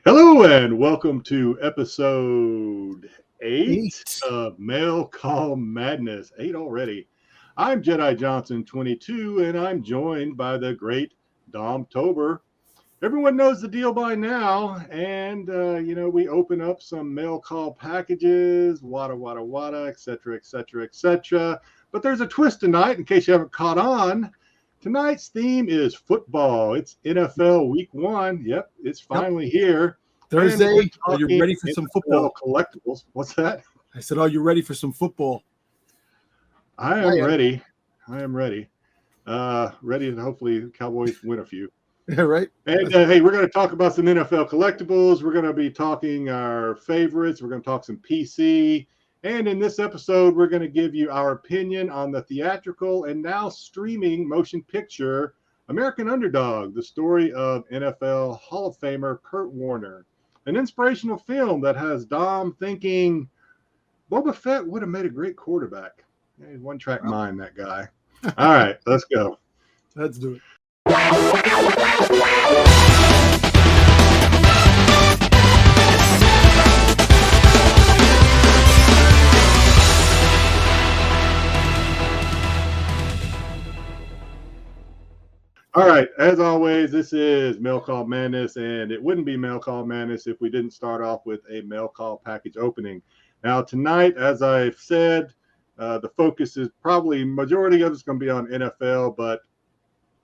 Hello and welcome to episode 8 Eight. of Mail Call Madness. 8 already. I'm Jedi Johnson 22 and I'm joined by the great Dom Tober. Everyone knows the deal by now, and we open up some mail call packages, wada, etc., etc., etc. But there's a twist tonight, in case you haven't caught on. Tonight's theme is football. It's NFL Week 1. Yep, it's finally here. Thursday, are you ready for some football? Collectibles. What's that? I said, are you ready for some football? I am ready. Ready to hopefully the Cowboys win a few. Yeah, right. And hey, we're going to talk about some NFL collectibles. We're going to be talking our favorites. We're going to talk some PC. And in this episode, we're going to give you our opinion on the theatrical and now streaming motion picture American Underdog, the story of NFL Hall of Famer Kurt Warner. An inspirational film that has Dom thinking Boba Fett would have made a great quarterback. He's one-track mind, that guy. All right, let's go. Let's do it. All right, as always, this is Mail Call Madness, and it wouldn't be Mail Call Madness if we didn't start off with a mail call package opening. Now, tonight, as I've said, the focus is probably, majority of it's going to be on NFL, but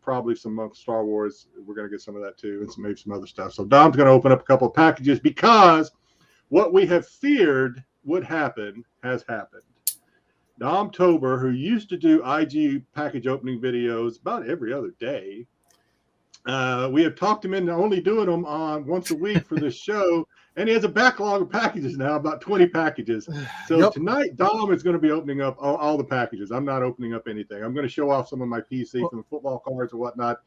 probably some Star Wars. We're going to get some of that too, and maybe some other stuff. So Dom's going to open up a couple of packages because what we have feared would happen has happened. Dom Tober, who used to do IG package opening videos about every other day, we have talked him into only doing them on once a week for this show, and he has a backlog of packages now, about 20 packages. So Tonight, Dom is going to be opening up all the packages. I'm not opening up anything. I'm going to show off some of my PC from the football cards and whatnot,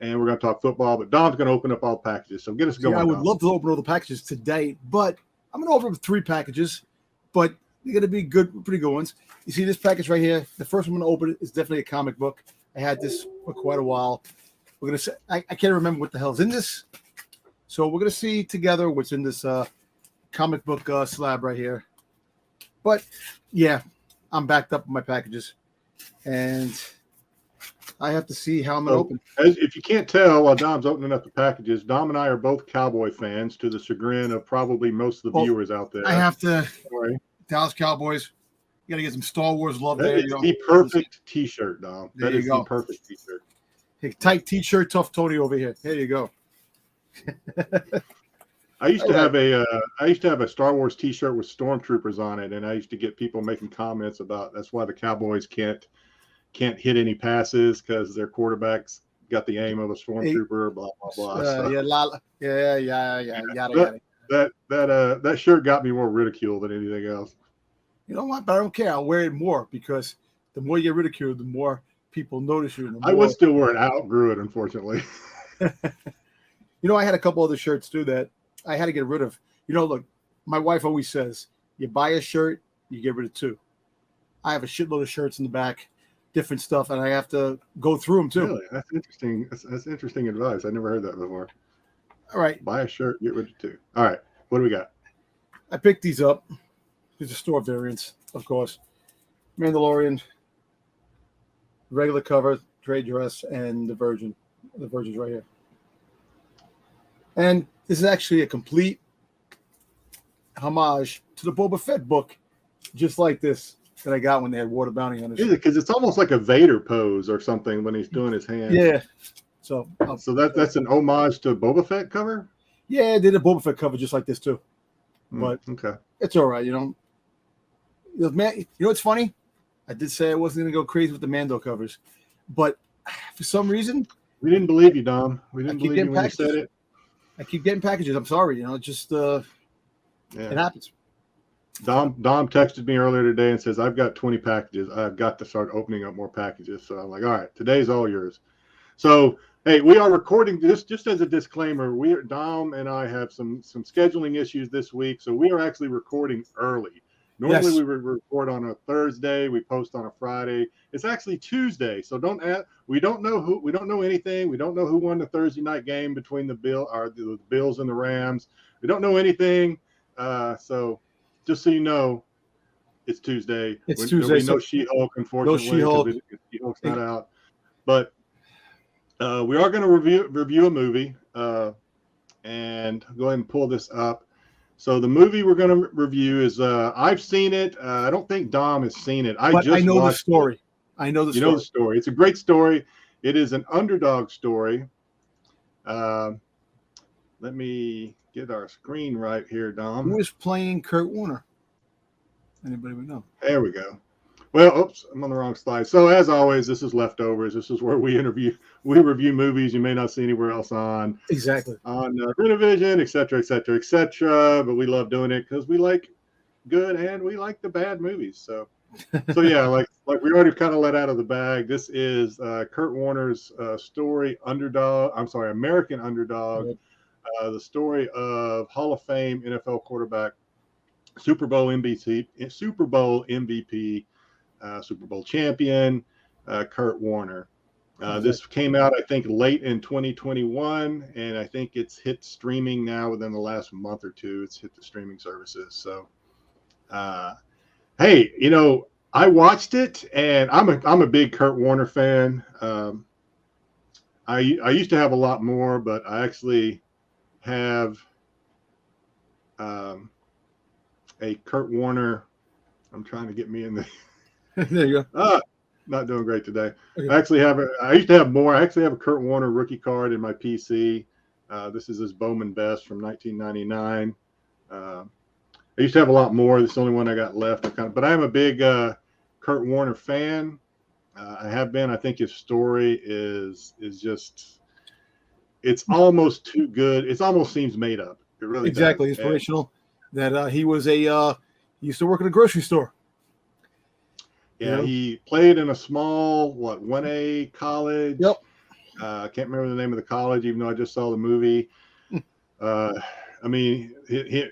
and we're going to talk football, but Dom's going to open up all the packages. So get us going. I would love to open all the packages today, but I'm going to open up 3 packages, but they're going to be good, pretty good ones. You see this package right here? The first one I'm going to open is definitely a comic book. I had this for quite a while. We're going to say, I can't remember what the hell's in this. So we're going to see together what's in this comic book slab right here. But yeah, I'm backed up with my packages. And I have to see how I'm going to open. If you can't tell while Dom's opening up the packages, Dom and I are both Cowboy fans, to the chagrin of probably most of the viewers out there. I have to. Sorry. Dallas Cowboys. You got to get some Star Wars love there. That is the perfect T-shirt, Dom. That is the perfect T-shirt. Hey, tight T-shirt, tough Tony over here. There you go. I used to have a Star Wars T-shirt with stormtroopers on it, and I used to get people making comments about that's why the Cowboys can't hit any passes because their quarterbacks got the aim of a stormtrooper. Blah blah blah. Yada. That shirt got me more ridicule than anything else. You know what? But I don't care. I'll wear it more because the more you get ridiculed, the more people notice you. I would still wear it. I outgrew it, unfortunately. I had a couple other shirts too that I had to get rid of. Look, my wife always says, you buy a shirt, you get rid of 2. I have a shitload of shirts in the back, different stuff, and I have to go through them too. Really? That's interesting. That's interesting advice. I never heard that before. All right. Buy a shirt, get rid of 2. All right. What do we got? I picked these up. These are store variants, of course. Mandalorian, regular cover, trade dress, and the Virgin. The Virgin's right here. And this is actually a complete homage to the Boba Fett book, just like this that I got when they had Water Bounty on it. Because it's almost like a Vader pose or something when he's doing his hand. Yeah. So that's an homage to Boba Fett cover? Yeah, I did a Boba Fett cover just like this too. But okay. It's all right, Man, what's funny? I did say I wasn't going to go crazy with the Mando covers, but for some reason, we didn't believe you, Dom. We didn't believe you when you said it. I keep getting packages. I'm sorry, it just it happens. Dom texted me earlier today and says, I've got 20 packages. I've got to start opening up more packages. So I'm like, all right, today's all yours. So, hey, we are recording this just as a disclaimer. Dom and I have some scheduling issues this week, so we are actually recording early. Normally Yes. we record on a Thursday, we post on a Friday. It's actually Tuesday, so we don't know anything. We don't know who won the Thursday night game between the Bills and the Rams. We don't know anything. So just so you know, it's Tuesday. It's There'll Tuesday. be no So She-Hulk, no unfortunately, She-Hulk. because She-Hulk's not out. But we are going to review a movie, and go ahead and pull this up. So the movie we're going to review is I've seen it. I don't think Dom has seen it. But I know the story. It. I know the You story. know the story. It's a great story. It is an underdog story. Let me get our screen right here, Dom. Who is playing Kurt Warner? Anybody would know. There we go. Well, oops, I'm on the wrong slide. So as always, this is leftovers. This is where we review movies you may not see anywhere else on. Exactly. On Rennavision, et cetera, et cetera, et cetera. But we love doing it because we like good and we like the bad movies. So yeah, like we already kind of let out of the bag. This is Kurt Warner's story, Underdog. I'm sorry, American Underdog. The story of Hall of Fame NFL quarterback, Super Bowl MVP, Super Bowl champion, Kurt Warner. This came out, I think, late in 2021, and I think it's hit streaming now within the last month or two. It's hit the streaming services. So, hey, I watched it, and I'm a big Kurt Warner fan. I used to have a lot more, but I actually have a Kurt Warner. I'm trying to get me in the. There you go. Not doing great today. Okay. I used to have more. I actually have a Kurt Warner rookie card in my PC. This is his Bowman Best from 1999. I used to have a lot more. This is the only one I got left. But I am a big Kurt Warner fan. I have been. I think his story is just. It's almost too good. It almost seems made up. It really exactly does. Inspirational. That he was he used to work at a grocery store. Yeah, he played in a small 1A college. Yep. I can't remember the name of the college, even though I just saw the movie. I mean, he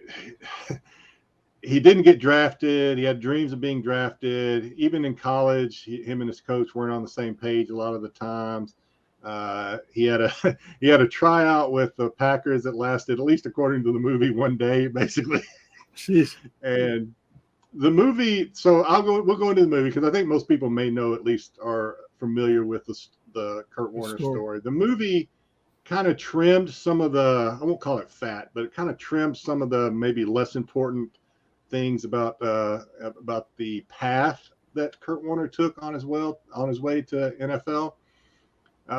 didn't get drafted. He had dreams of being drafted. Even in college, him and his coach weren't on the same page a lot of the times. He had a tryout with the Packers that lasted, at least according to the movie, one day, basically. Jeez. And the movie. So we'll go into the movie because I think most people may know, at least are familiar with the Kurt Warner story. The movie kind of trimmed some of the, I won't call it fat, but it kind of trimmed some of the maybe less important things about the path that Kurt Warner took on his way to NFL.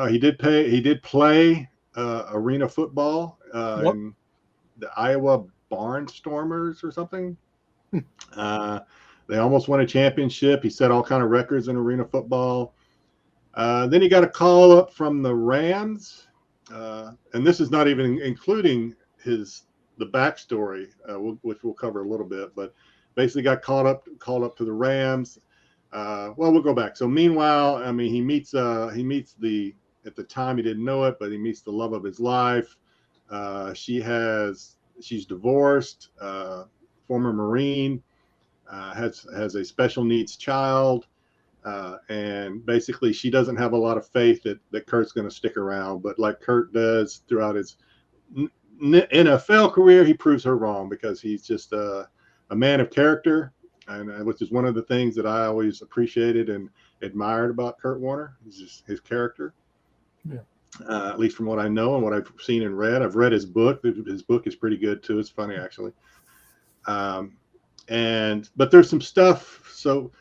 He did play arena football in the Iowa Barnstormers or something. They almost won a championship. He set all kind of records in arena football. Then he got a call up from the Rams, and this is not even including the backstory, which we'll cover a little bit. But basically, got called up to the Rams. Well, we'll go back. So meanwhile, I mean, he meets the, at the time he didn't know it, but he meets the love of his life. She's divorced, former Marine, has a special needs child, and basically she doesn't have a lot of faith that Kurt's going to stick around. But like Kurt does throughout his NFL career, he proves her wrong because he's just a man of character, and which is one of the things that I always appreciated and admired about Kurt Warner. Is just his character. Yeah. At least from what I know and what I've seen and read. I've read his book. His book is pretty good too. It's funny actually. But there's some stuff. So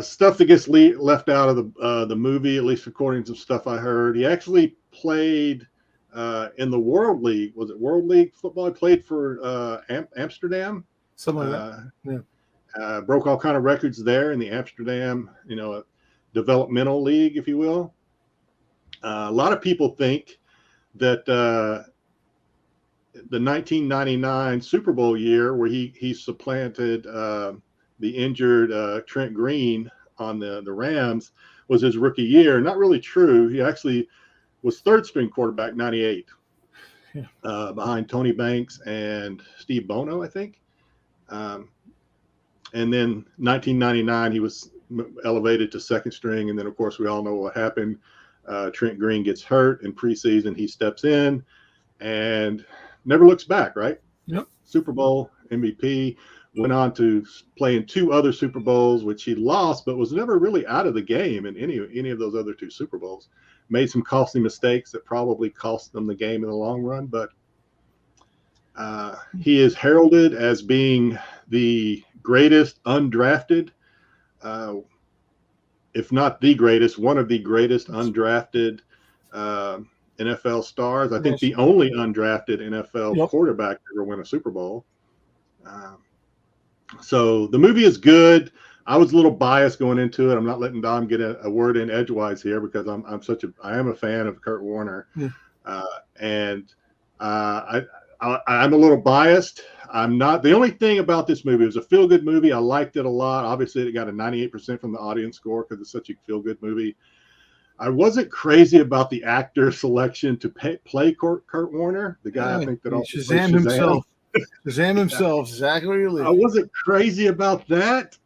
stuff that gets left out of the movie, at least according to stuff I heard. He actually played in the World League. Was it World League football? He played for Amsterdam. Something like that. Yeah. Broke all kind of records there in the Amsterdam, developmental league, if you will. A lot of people think that the 1999 Super Bowl year, where he supplanted the injured Trent Green on the Rams, was his rookie year. Not really true. He actually was third string quarterback 98, behind Tony Banks and Steve Bono, I think. And then 1999, he was elevated to second string. And then, of course, we all know what happened. Trent Green gets hurt in preseason. He steps in and never looks back, right? Yep. Super Bowl MVP. Went on to play in 2 other Super Bowls, which he lost, but was never really out of the game in any of those other 2 Super Bowls. Made some costly mistakes that probably cost them the game in the long run, but he is heralded as being the greatest undrafted, if not the greatest, one of the greatest undrafted NFL stars. I think the only undrafted NFL quarterback to ever win a Super Bowl. So the movie is good. I was a little biased going into it. I'm not letting Dom get a word in edgewise here because I am a fan of Kurt Warner, and I'm a little biased. I'm not. The only thing about this movie, it was a feel-good movie. I liked it a lot. Obviously, it got a 98% from the audience score because it's such a feel-good movie. I wasn't crazy about the actor selection to play Kurt Warner, the guy I think that also Shazam himself. Shazam himself, exactly what you leave. I wasn't crazy about that,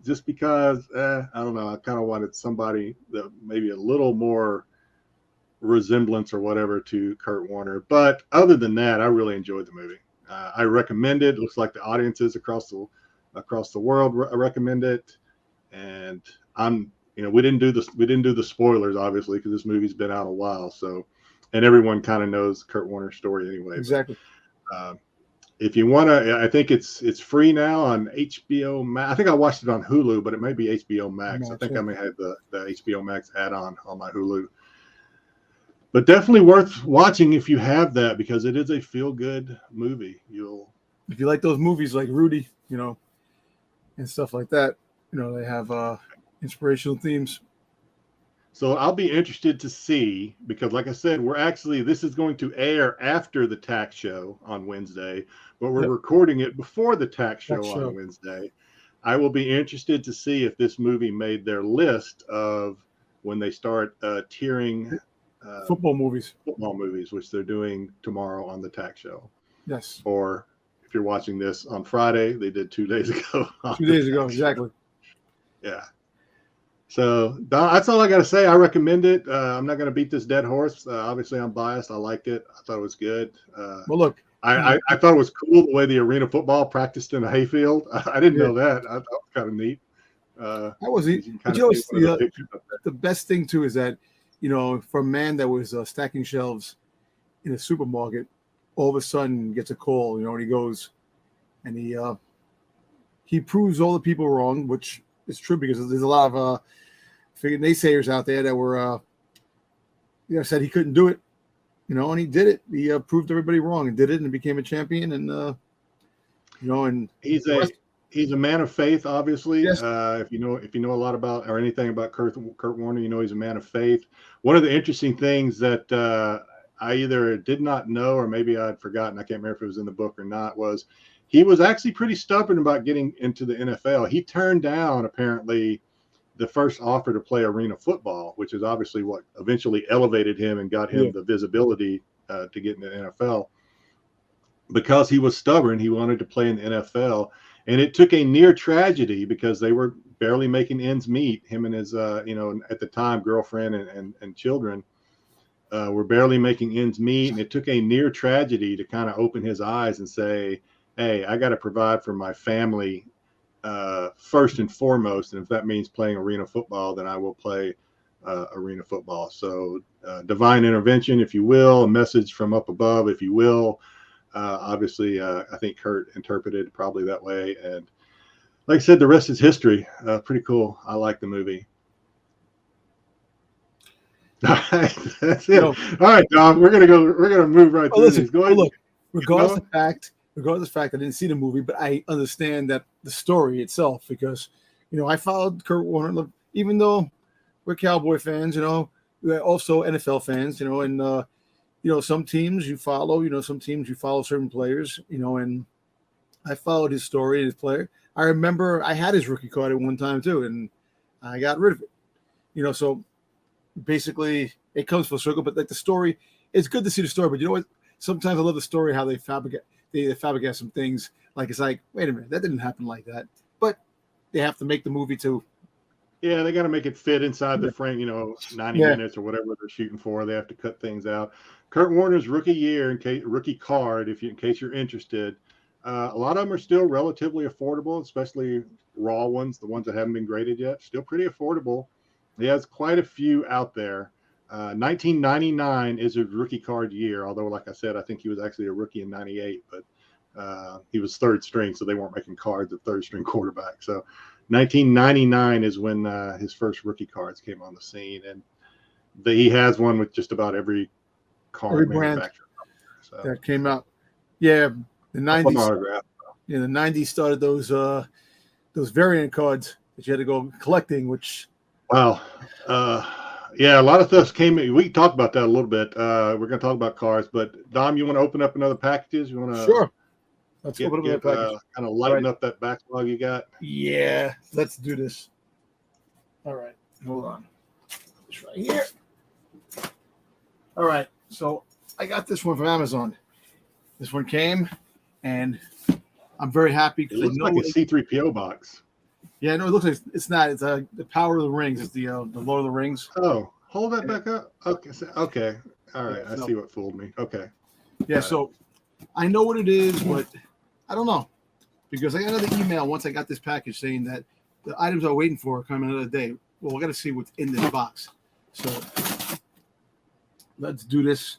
just because I don't know. I kind of wanted somebody that maybe a little more resemblance or whatever to Kurt Warner. But other than that, I really enjoyed the movie. I recommend it. It looks like the audiences across the world recommend it. And we didn't do the spoilers obviously because this movie's been out a while. So, and everyone kind of knows Kurt Warner's story anyway. Exactly. But, if you want to, I think it's free now on HBO Max. I think I watched it on Hulu, but it may be HBO Max. I think I may have the HBO Max add-on on my Hulu. But definitely worth watching if you have that because it is a feel-good movie. If you like those movies like Rudy, and stuff like that, they have inspirational themes. So I'll be interested to see because, like I said, this is going to air after the tax show on Wednesday, but we're recording it before the tax show on Wednesday. I will be interested to see if this movie made their list of when they start tiering football movies, which they're doing tomorrow on the tax show. Yes. Or if you're watching this on Friday, they did 2 days ago. 2 days ago, exactly. Yeah. So that's all I got to say. I recommend it. I'm not going to beat this dead horse. Obviously, I'm biased. I liked it. I thought it was good. Well, look, I thought it was cool the way the arena football practiced in a hayfield. I didn't know that. I thought it was kind of neat. That was neat. But the best thing too is that for a man that was stacking shelves in a supermarket, all of a sudden gets a call. And he goes and he proves all the people wrong, which is true because there's a lot of naysayers out there that were said he couldn't do it, and he did it. He proved everybody wrong and did it and became a champion. And and he's a man of faith, obviously. Yes. If you know a lot about or anything about Kurt Warner, he's a man of faith. One of the interesting things that I either did not know or maybe I'd forgotten, I can't remember if it was in the book or not, was he was actually pretty stubborn about getting into the NFL. He turned down apparently the first offer to play arena football, which is obviously what eventually elevated him and got him the visibility to get into the NFL. Because he was stubborn, he wanted to play in the NFL. And it took a near tragedy because they were barely making ends meet. Him and his, at the time, girlfriend and children were barely making ends meet. And it took a near tragedy to kind of open his eyes and say, hey, I got to provide for my family first and foremost. And if that means playing arena football, then I will play arena football. So divine intervention, if you will, a message from up above, if you will. Obviously, I think Kurt interpreted probably that way. And like I said, the rest is history. Pretty cool. I like the movie. All right, that's it. All right, Dom, we're gonna move right through these. Go ahead. Look, regardless of the fact I didn't see the movie, but I understand that the story itself because I followed Kurt Warner, even though we're Cowboy fans, we're also NFL fans, and some teams you follow, some teams you follow certain players, and I followed his story, his player. I remember I had his rookie card at one time too, and I got rid of it. So basically it comes full circle, but like the story, it's good to see the story, but you know what? Sometimes I love the story, how they fabricate some things Like it's like, wait a minute, that didn't happen like that. But they have to make the movie too. Yeah, they got to make it fit inside the frame, 90 minutes or whatever they're shooting for. They have to cut things out. Kurt Warner's rookie year, rookie card, in case you're interested. A lot of them are still relatively affordable, especially raw ones, the ones that haven't been graded yet. Still pretty affordable. He has quite a few out there. 1999 is his rookie card year, although, like I said, I think he was actually a rookie in 98, but he was third string, so they weren't making cards of third string quarterback. So 1999 is when his first rookie cards came on the scene, and he has one with just about every card manufacturer that came out. Yeah, the 90s. Yeah, the 90s started those variant cards that you had to go collecting, which wow. Yeah, a lot of stuff came. We can talk about that a little bit. We're going to talk about cards, but Dom, you want to open up another packages? You want to? Sure. Let's open up another package. Kind of lighten up that backlog you got. Yeah, let's do this. All right, hold on. It's right here. All right, so I got this one from Amazon. This one came, and I'm very happy because it looks like a C-3PO box. Yeah, no, it looks like it's not. It's the Power of the Rings. It's the Lord of the Rings. Oh, hold that back up. Okay. All right, I see what fooled me. Okay. Yeah, so I know what it is, but I don't know, because I got another email once I got this package saying that the items I'm waiting for are coming another day. Well, we got to see what's in this box. So let's do this,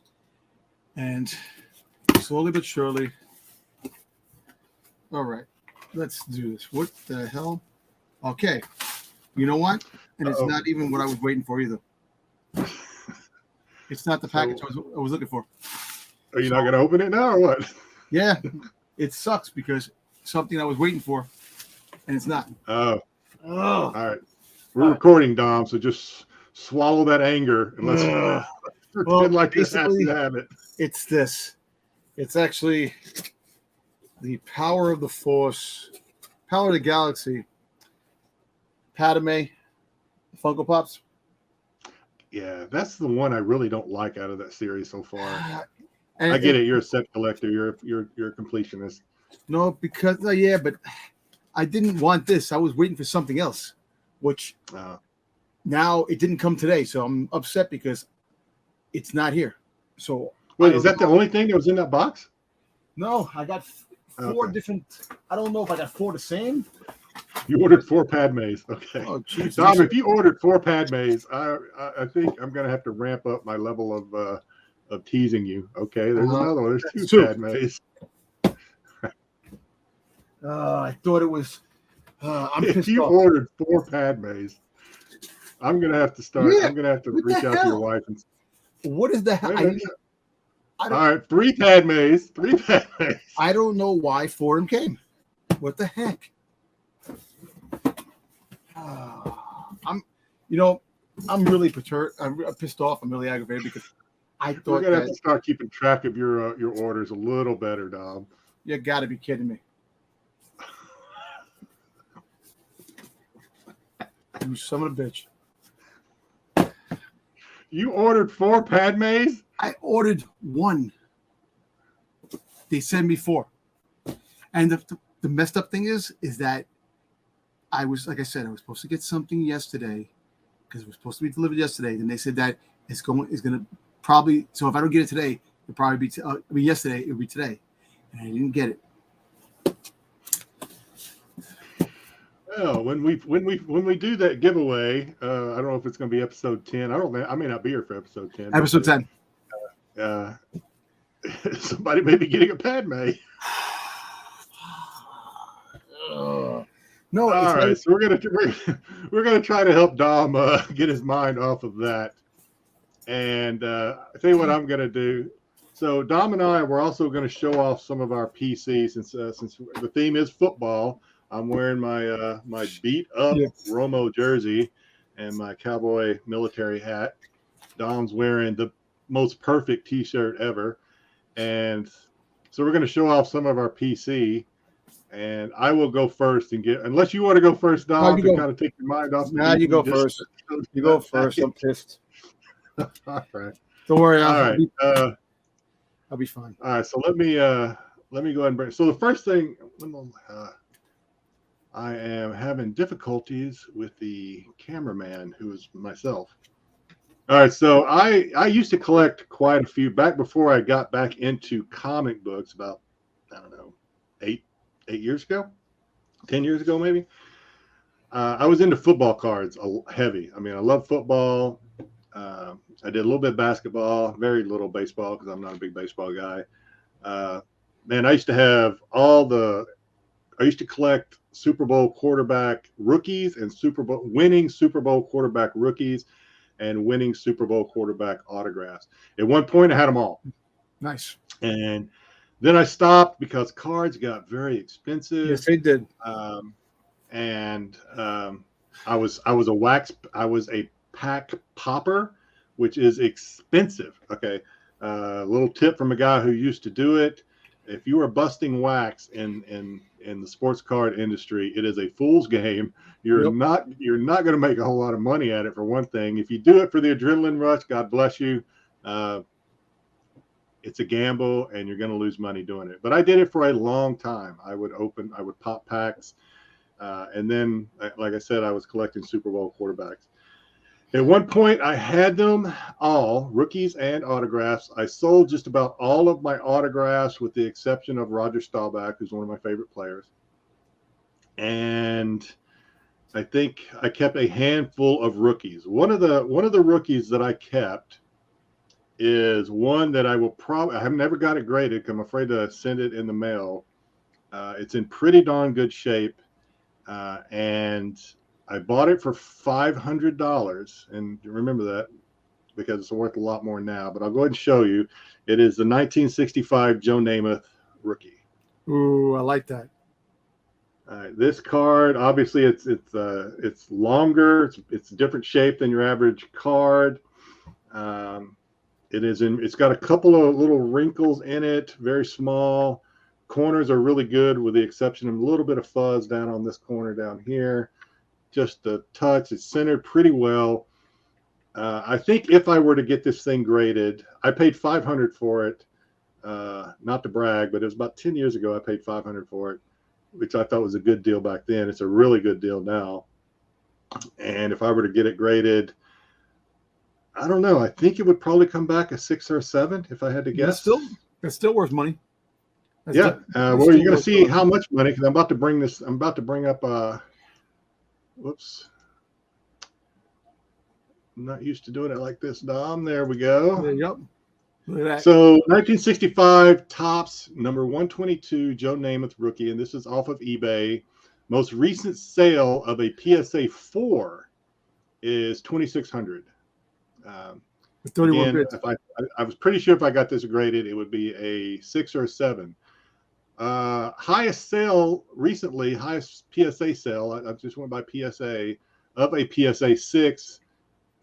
and slowly but surely. All right, let's do this. What the hell? Okay, you know what? And it's not even what I was waiting for either. It's not the package I was looking for. Are you not going to open it now or what? Yeah, it sucks because something I was waiting for, and it's not. Oh. All right. We're recording, Dom, so just swallow that anger and let's pretend like this has to have it. It's this. It's actually the Power of the Force, Power of the Galaxy, Padme, Funko Pops. Yeah, that's the one I really don't like out of that series so far. I get it. You're a set collector. You're a completionist. No, because but I didn't want this. I was waiting for something else, which now it didn't come today. So I'm upset because it's not here. So wait, is that the only thing that was in that box? No, I got four different. I don't know if I got four the same. You ordered 4 Padmes. Okay. Oh, geez. Dom, if you ordered 4 Padmes, I think I'm going to have to ramp up my level of teasing you. Okay, there's another one. There's 2 Padmes. I thought it was. I'm if you ordered 4 Padmes, I'm going to have to start. I'm going to have to reach out to your wife and. What is the hell? All right, 3 Padmes. 3 Padmes. I don't know why 4 of them came. What the heck? I'm really perturbed. I'm pissed off. I'm really aggravated because I thought we're gonna have to start keeping track of your orders a little better, Dom. You got to be kidding me! You son of a bitch! You ordered 4 Padmes? I ordered 1. They sent me 4, and the messed up thing is that I was, like I said, I was supposed to get something yesterday because it was supposed to be delivered yesterday. Then they said that it's going to probably. So if I don't get it today, it'll probably be yesterday. It'll be today, and I didn't get it. Well, when we do that giveaway, I don't know if it's going to be episode 10. I may not be here for episode 10. Episode 10. Somebody may be getting a Padme. No. All right, so we're gonna try to help Dom get his mind off of that, and I tell you what I'm gonna do. So Dom and I were also going to show off some of our PCs since the theme is football. I'm wearing my beat up Romo jersey and my cowboy military hat. Dom's wearing the most perfect T-shirt ever, and so we're going to show off some of our PC. And I will go first and unless you want to go first, Dom, to kind of take your mind off. Nah, you go first. You go first. I'm pissed. All right. Don't worry. All right. I'll be fine. All right. So let me let me go ahead and bring. So the first thing, I am having difficulties with the cameraman, who is myself. All right, so I used to collect quite a few back before I got back into comic books about, I don't know, eight years ago, 10 years ago maybe. I was into football cards heavy. I mean, I love football. I did a little bit of basketball, very little baseball because I'm not a big baseball guy. Man, I used to have I used to collect Super Bowl quarterback rookies and winning Super Bowl quarterback rookies and winning Super Bowl quarterback autographs. At one point, I had them all. Nice. And then I stopped because cards got very expensive. Yes, they did. I was a pack popper, which is expensive. Okay. Little tip from a guy who used to do it. If you are busting wax in the sports card industry, it is a fool's game. You're not going to make a whole lot of money at it, for one thing. If you do it for the adrenaline rush, God bless you. It's a gamble, and you're going to lose money doing it. But I did it for a long time. I would pop packs, and then, like I said, I was collecting Super Bowl quarterbacks. At one point, I had them all, rookies and autographs. I sold just about all of my autographs with the exception of Roger Staubach, who's one of my favorite players. And I think I kept a handful of rookies. One of the rookies that I kept is one that I have never got it graded because I'm afraid to send it in the mail. It's in pretty darn good shape. And I bought it for $500, and remember that because it's worth a lot more now. But I'll go ahead and show you. It is the 1965 Joe Namath rookie. Ooh, I like that. This card, obviously, it's longer. It's a different shape than your average card. It's got a couple of little wrinkles in it, very small. Corners are really good, with the exception of a little bit of fuzz down on this corner down here. Just the touch, it's centered pretty well. I think if I were to get this thing graded, I paid $500 for it. Not to brag, but it was about 10 years ago I paid $500 for it, which I thought was a good deal back then. It's a really good deal now. And if I were to get it graded, I don't know. I think it would probably come back a 6 or 7 if I had to guess. That's still worth money. Well, you're going to see how much money, because I'm about to bring up whoops. I'm not used to doing it like this, Dom. There we go. Yep. Look at that. So 1965 Topps number 122 Joe Namath rookie, and this is off of eBay. Most recent sale of a PSA 4 is $2,600. 31 bits. I was pretty sure if I got this graded, it would be a 6 or 7. Highest sale recently, highest PSA sale, I just went by PSA, of a PSA 6,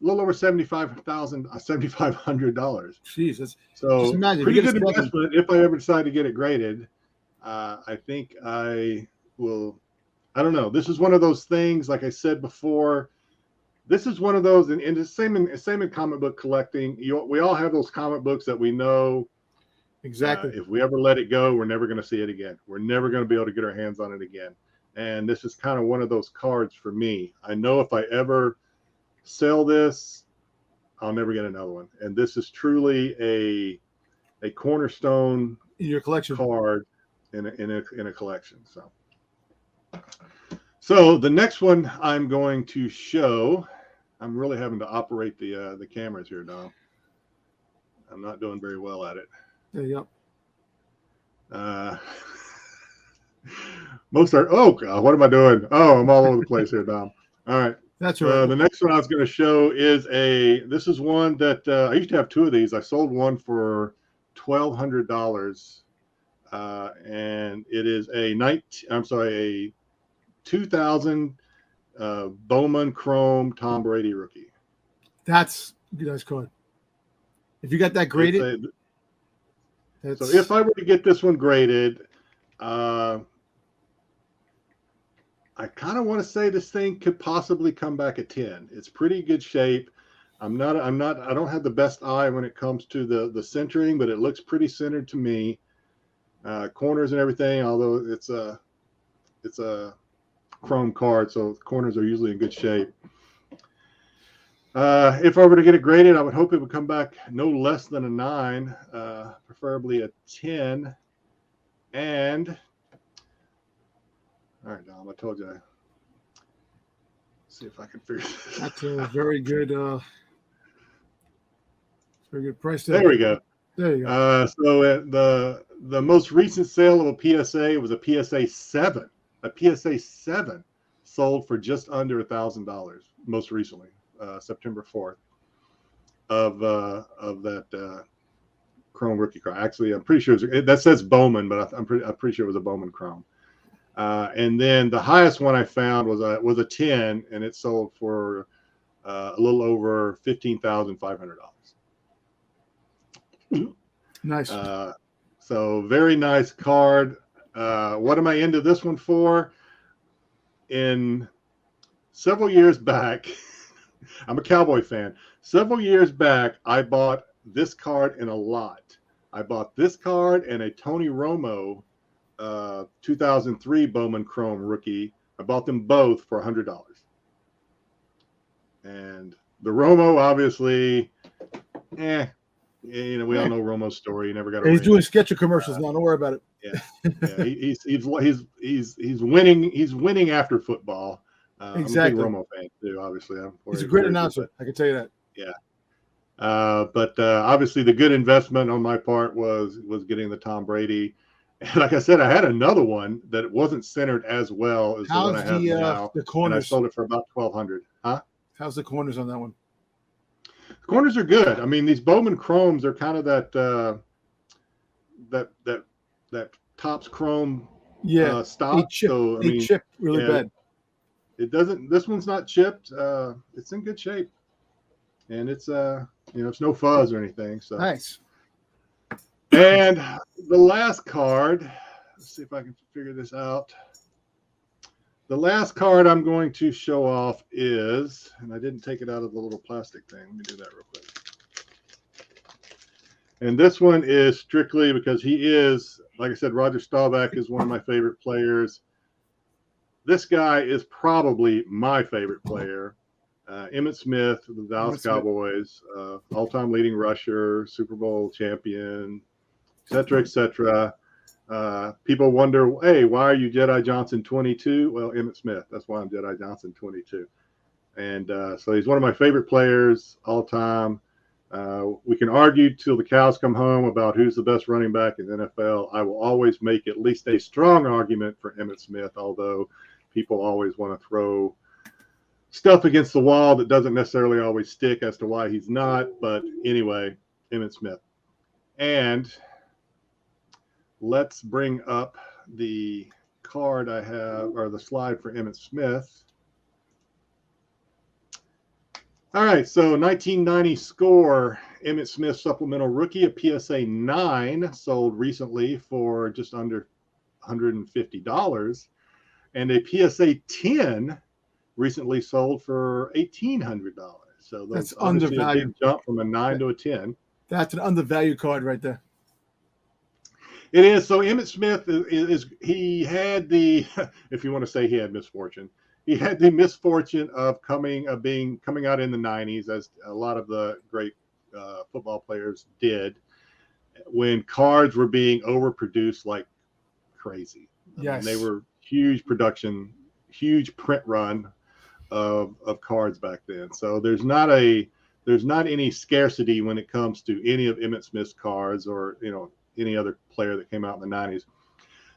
a little over $7,500. Jesus. So just imagine, pretty good investment if I ever decide to get it graded. I think I will. I don't know. This is one of those things, like I said before. This is one of those, and the same in comic book collecting. We all have those comic books that we know. Exactly. If we ever let it go, we're never going to see it again. We're never going to be able to get our hands on it again. And this is kind of one of those cards for me. I know if I ever sell this, I'll never get another one. And this is truly a cornerstone in your collection card in a collection. So the next one I'm going to show, I'm really having to operate the cameras here, Dom. I'm not doing very well at it. Yep. Most are. Oh God, what am I doing? Oh, I'm all over the place here, Dom. All right. That's right. The next one I was going to show is this is one that I used to have 2 of these. I sold one for $1,200, and it is a 2000 Bowman Chrome Tom Brady rookie. That's a nice card. If you got that graded. So if I were to get this one graded, I kind of want to say this thing could possibly come back at 10. It's pretty good shape. I don't have the best eye when it comes to the centering, but it looks pretty centered to me. corners and everything. Although it's a chrome card, so the corners are usually in good shape. If I were to get it graded, I would hope it would come back no less than a 9, preferably a 10. And all right, Dom, I told you. See if I can figure this. That's a very good price tag. There we go. There you go. So the most recent sale of a PSA was a PSA 7. A PSA 7 sold for just under $1,000 most recently, September 4th, of that Chrome rookie card. Actually, I'm pretty sure that says Bowman, but I'm pretty sure it was a Bowman Chrome. And then the highest one I found was a 10, and it sold for a little over $15,500. Nice. So very nice card. What am I into this one for? In several years back, I'm a Cowboy fan. Several years back, I bought this card in a lot. I bought this card and a Tony Romo 2003 Bowman Chrome rookie. I bought them both for $100. And the Romo, obviously, we all know Romo's story. He never got a He's ring. doing sketcher commercials now. Don't worry about it. Yeah, he's winning. He's winning after football. Exactly. I'm a big Romo fan too. Obviously, he's a great announcer. I can tell you that. Yeah. But obviously, the good investment on my part was getting the Tom Brady. And like I said, I had another one that wasn't centered as well as the one I have now. The corners? And I sold it for about $1,200. Huh? How's the corners on that one? The corners are good. I mean, these Bowman Chromes are kind of that Topps Chrome stock. They chip really bad. It doesn't. This one's not chipped. It's in good shape, and it's it's no fuzz or anything. So nice. And the last card. Let's see if I can figure this out. The last card I'm going to show off is, and I didn't take it out of the little plastic thing. Let me do that real quick. And this one is strictly because he is, like I said, Roger Staubach is one of my favorite players. This guy is probably my favorite player. Emmitt Smith, the Dallas Cowboys, all-time leading rusher, Super Bowl champion, et cetera, et cetera. People wonder, hey, why are you Jedi Johnson 22? Well, Emmitt Smith. That's why I'm Jedi Johnson 22. And so he's one of my favorite players all time. We can argue till the cows come home about who's the best running back in the NFL. I will always make at least a strong argument for Emmitt Smith, although people always want to throw stuff against the wall that doesn't necessarily always stick as to why he's not. But anyway, Emmitt Smith. And let's bring up the card I have, or the slide for Emmitt Smith. All right, so 1990 score, Emmitt Smith supplemental rookie, a PSA 9, sold recently for just under $150, and a PSA 10 recently sold for $1,800. So that's undervalued. A big jump from a 9 to a 10. That's an undervalued card right there. It is. So Emmitt Smith is he had the, if you want to say he had misfortune, he had the misfortune of coming out in the 90s, as a lot of the great football players did, when cards were being overproduced like crazy. Yes. They were huge production, huge print run of cards back then. So there's not any scarcity when it comes to any of Emmitt Smith's cards, or any other player that came out in the 90s.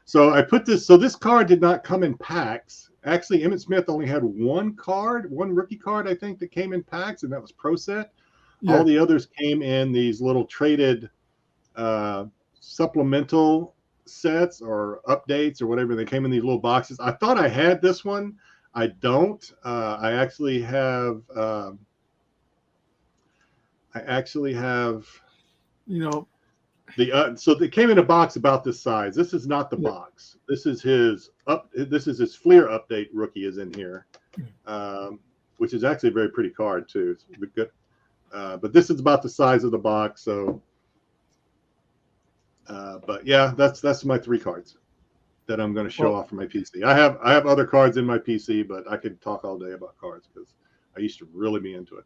So I put this, so this card did not come in packs. Actually, Emmitt Smith only had one rookie card, I think, that came in packs, and that was Pro Set. Yeah. All the others came in these little traded supplemental sets or updates or whatever. They came in these little boxes. I thought I had this one. I don't. I actually have so they came in a box about this size. This is not the box. This is his Fleer update rookie is in here, which is actually a very pretty card too. It's good. But this is about the size of the box. So But yeah, that's my 3 cards that I'm going to show off for my PC. I have other cards in my PC, but I could talk all day about cards because I used to really be into it.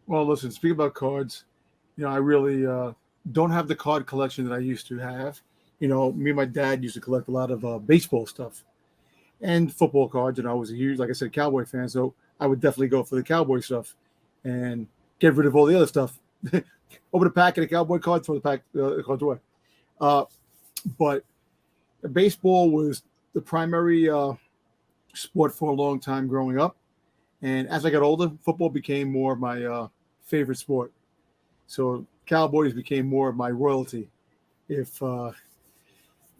Well, listen, speaking about cards, I really don't have the card collection that I used to have. Me and my dad used to collect a lot of baseball stuff and football cards, and I was a huge, like I said, Cowboy fan, so I would definitely go for the Cowboy stuff and get rid of all the other stuff. Open a packet of Cowboy cards, throw the cards away. But baseball was the primary sport for a long time growing up. And as I got older, football became more of my favorite sport. So Cowboys became more of my royalty, if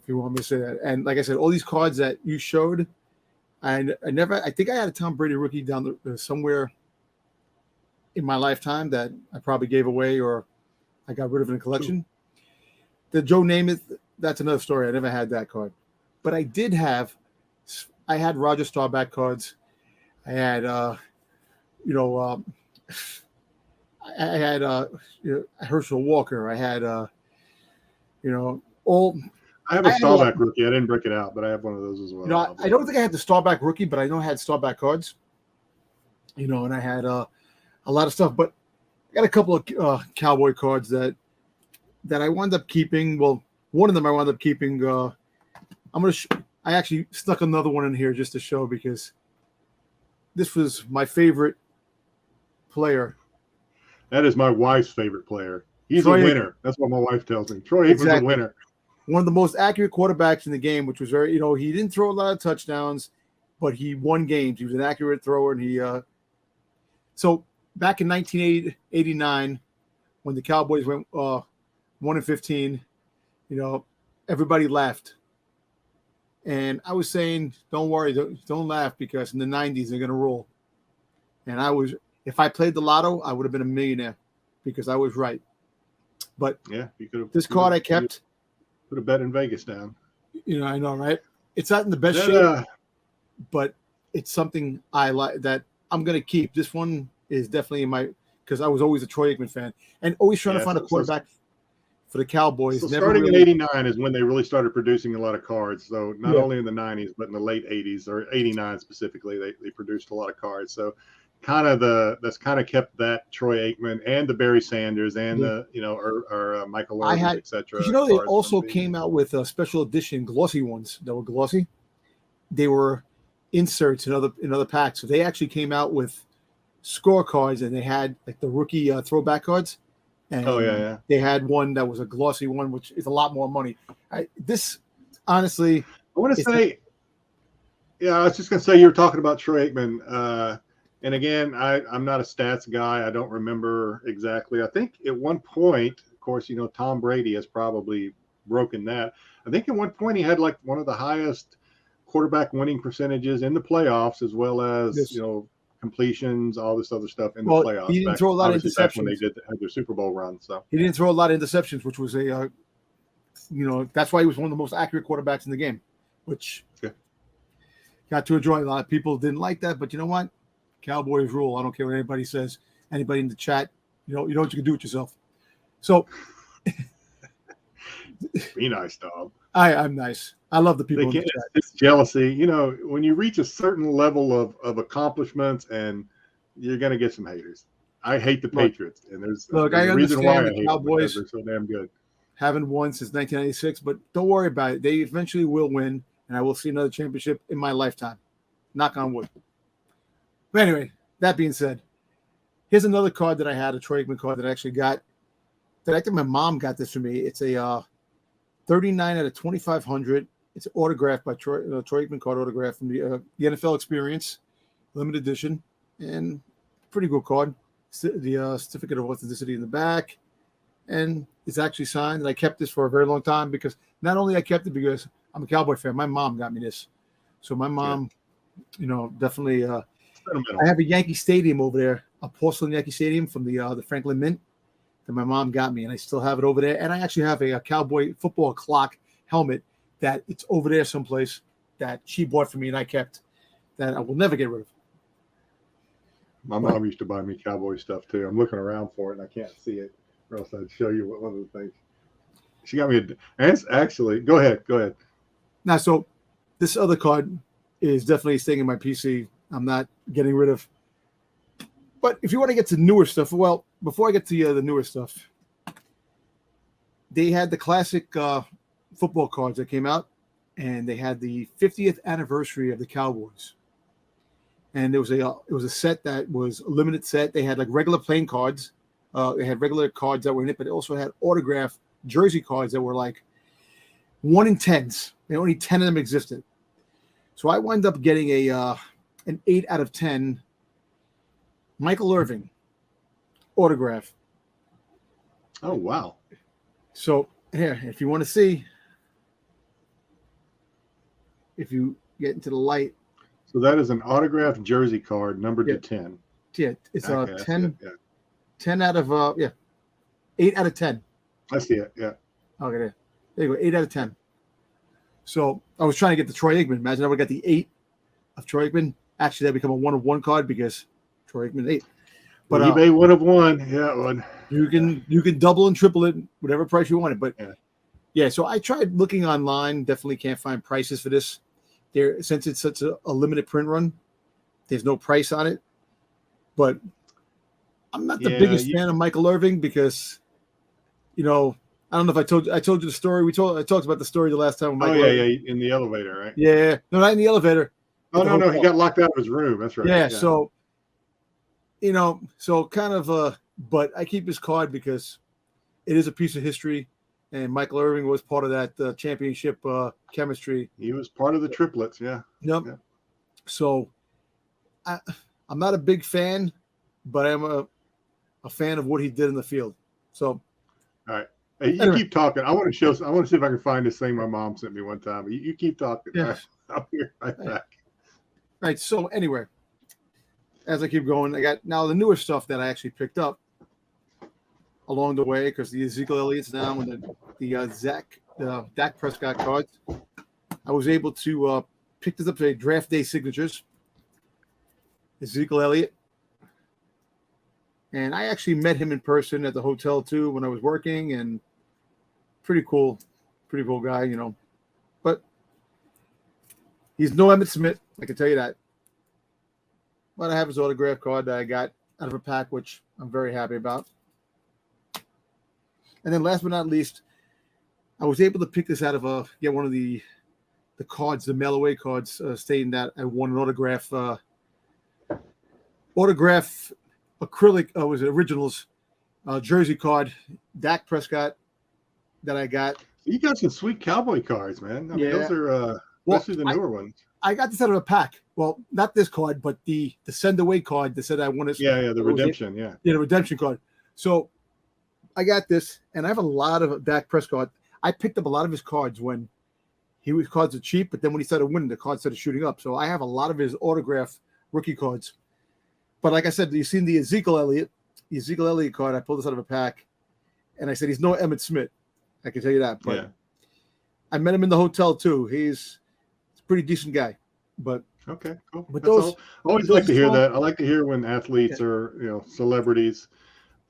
you want me to say that. And like I said, all these cards that you showed, I think I had a Tom Brady rookie down somewhere in my lifetime that I probably gave away or I got rid of in a collection. The Joe Namath, that's another story. I never had that card. But I had Roger Staubach cards. I had, I had Herschel Walker. I had, all. I have a Staubach rookie. I didn't break it out, but I have one of those as well. I don't think I had the Staubach rookie, but I know I had Staubach cards. And I had a lot of stuff. But I got a couple of Cowboy cards that I wound up keeping. Well, one of them I wound up keeping. I actually stuck another one in here just to show because this was my favorite player. That is my wife's favorite player. He's a winner. That's what my wife tells me. Troy Aikman's a winner. One of the most accurate quarterbacks in the game, which was very, he didn't throw a lot of touchdowns, but he won games. He was an accurate thrower, and so back in 1989, when the Cowboys went 1-15, everybody laughed. And I was saying, don't worry, don't laugh, because in the 90s, they're going to roll. And if I played the lotto, I would have been a millionaire because I was right. But yeah, you could have. This card I kept. Put a bet in Vegas down. I know, right? It's not in the best shape, but it's something I like that I'm going to keep. This one is definitely because I was always a Troy Aikman fan and always trying to find a quarterback for the Cowboys. So starting in 89 is when they really started producing a lot of cards. So not only in the 90s, but in the late 80s or 89 specifically, they produced a lot of cards. So that's kind of kept that Troy Aikman and the Barry Sanders and the or Michael Irvin, etc. They also came out with special edition glossy ones that were glossy. They were inserts in other packs. So they actually came out with scorecards, and they had like the rookie throwback cards. And they had one that was a glossy one, which is a lot more money. This honestly, I want to say, I was just going to say, you were talking about Troy Aikman. And again, I'm not a stats guy. I don't remember exactly. I think at one point, of course, Tom Brady has probably broken that. I think at one point he had like one of the highest quarterback winning percentages in the playoffs, as well as, completions, all this other stuff in the playoffs. He didn't throw a lot of interceptions when they had their Super Bowl run. So he didn't throw a lot of interceptions, which was that's why he was one of the most accurate quarterbacks in the game, which got to enjoy. A lot of people didn't like that, but you know what? Cowboys rule. I don't care what anybody says. Anybody in the chat, you know what you can do with yourself. So be nice, dog. I'm nice. I love the people in the chat. It's jealousy. When you reach a certain level of accomplishments, and you're gonna get some haters. I hate the Patriots, and there's a reason why I hate the Cowboys. They're so damn good. Haven't won since 1996, but don't worry about it. They eventually will win, and I will see another championship in my lifetime. Knock on wood. But anyway, that being said, here's another card that I had, a Troy Aikman card that I actually got. That I think my mom got this for me. It's a 39 out of 2,500. It's autographed by Troy Aikman card, autographed from the NFL Experience, limited edition, and pretty good card. The certificate of authenticity in the back, and it's actually signed. And I kept this for a very long time because not only I kept it because I'm a Cowboy fan. My mom got me this, so my mom, definitely. I have a Yankee Stadium over there, a porcelain Yankee Stadium from the Franklin Mint that my mom got me, and I still have it over there. And I actually have a Cowboy football clock helmet that it's over there someplace that she bought for me and I kept, that I will never get rid of. My mom used to buy me Cowboy stuff too. I'm looking around for it and I can't see it, or else I'd show you one of the things. She got me and actually, go ahead. Now, so this other card is definitely staying in my PC. I'm not getting rid of. But if you want to get to newer stuff, well, before I get to the newer stuff, they had the classic football cards that came out, and they had the 50th anniversary of the Cowboys. And it was a set that was a limited set. They had like regular playing cards. They had regular cards that were in it, but it also had autographed jersey cards that were like 1 in 10s. And only 10 of them existed. So I wound up getting an 8 out of 10 Michael Irvin autograph. Oh, wow. So here, if you want to see, if you get into the light. So that is an autographed jersey card numbered to 10. Yeah, it's Okay, 10, yeah. 10 out of 8 out of 10. I see it, yeah. Okay, there you go, 8 out of 10. So I was trying to get the Troy Aikman. Imagine I would have got the 8 of Troy Aikman. Actually, that become a 1 of 1 card because Troy Aikman 8. But eBay 1 of 1, yeah, one. You can double and triple it, whatever price you want it. But yeah, so I tried looking online. Definitely can't find prices for this. There, since it's such a limited print run, there's no price on it. But I'm not the biggest fan of Michael Irvin because, I don't know if I told you the story. I talked about the story the last time. With Michael Irvin. In the elevator, right? Yeah, no, not in the elevator. Oh no, he got locked out of his room. That's right. Yeah. So, so kind of but I keep his card because it is a piece of history, and Michael Irvin was part of that championship chemistry. He was part of the triplets, yeah. Yep. Yeah. So, I'm not a big fan, but I'm a fan of what he did in the field. So, all right. Hey, you keep talking. I want to see if I can find this thing my mom sent me one time. You keep talking. Yeah. Right. I'll be right back. Right. So anyway, as I keep going, I got now the newer stuff that I actually picked up along the way because the Ezekiel Elliott's now and the Dak Prescott cards. I was able to pick this up for draft day signatures. Ezekiel Elliott. And I actually met him in person at the hotel too when I was working, and pretty cool guy, But he's no Emmett Smith, I can tell you that. But I have his autograph card that I got out of a pack, which I'm very happy about. And then last but not least, I was able to pick this out of one of the cards, the mail away cards, stating that I won an autograph acrylic was it originals jersey card, Dak Prescott that I got. You got some sweet cowboy cards, man. I mean, those are especially the newer ones. I got this out of a pack. Well, not this card, but the send away card that said I won it. Yeah, the redemption, yeah, the redemption card. So I got this, and I have a lot of Dak Prescott. I picked up a lot of his cards when his cards are cheap, but then when he started winning, the cards started shooting up. So I have a lot of his autograph rookie cards. But like I said, you've seen the Ezekiel Elliott card. I pulled this out of a pack, and I said he's no Emmett Smith. I can tell you that. But I met him in the hotel too. He's a pretty decent guy. But okay, cool. But I always like to hear that. I like to hear when athletes or celebrities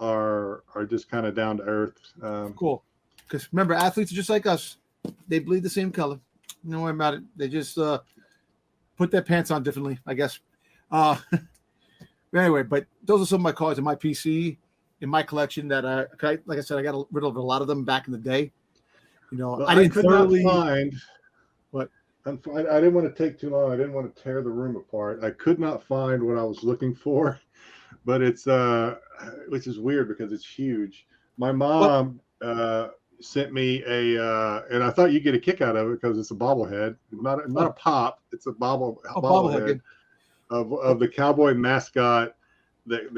are just kind of down to earth. Cool. Because remember, athletes are just like us. They bleed the same color. Don't worry about it. They just put their pants on differently, I guess. Anyway, but those are some of my cards in my PC, in my collection that like I said, I got rid of a lot of them back in the day. Well, I could not find what. I didn't want to take too long. I didn't want to tear the room apart. I could not find what I was looking for, but it's which is weird because it's huge. My mom sent me and I thought you'd get a kick out of it because it's a bobblehead. Not a pop. It's a bobblehead. Of the cowboy mascot that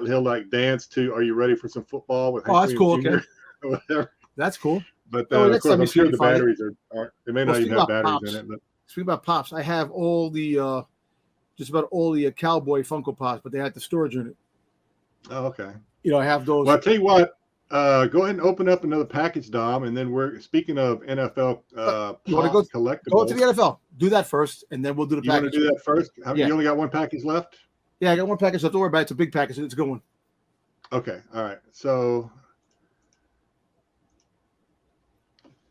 he'll like dance to. Are you ready for some football? With that's cool. Jr. Okay, whatever. That's cool. But of course, I'm sure the batteries aren't. They may not even have batteries in it. But speaking about pops, I have all the just about all the cowboy Funko Pops, but they had the storage unit. Oh, okay. I have those. Well, I'll tell you what. Go ahead and open up another package, Dom, and then we're speaking of NFL you want to go collectibles. Go to the NFL. Do that first, and then we'll do the package. You want to do that first? You only got one package left? Yeah, I got one package left. Don't worry about it. It's a big package. It's a good one. Okay. All right. So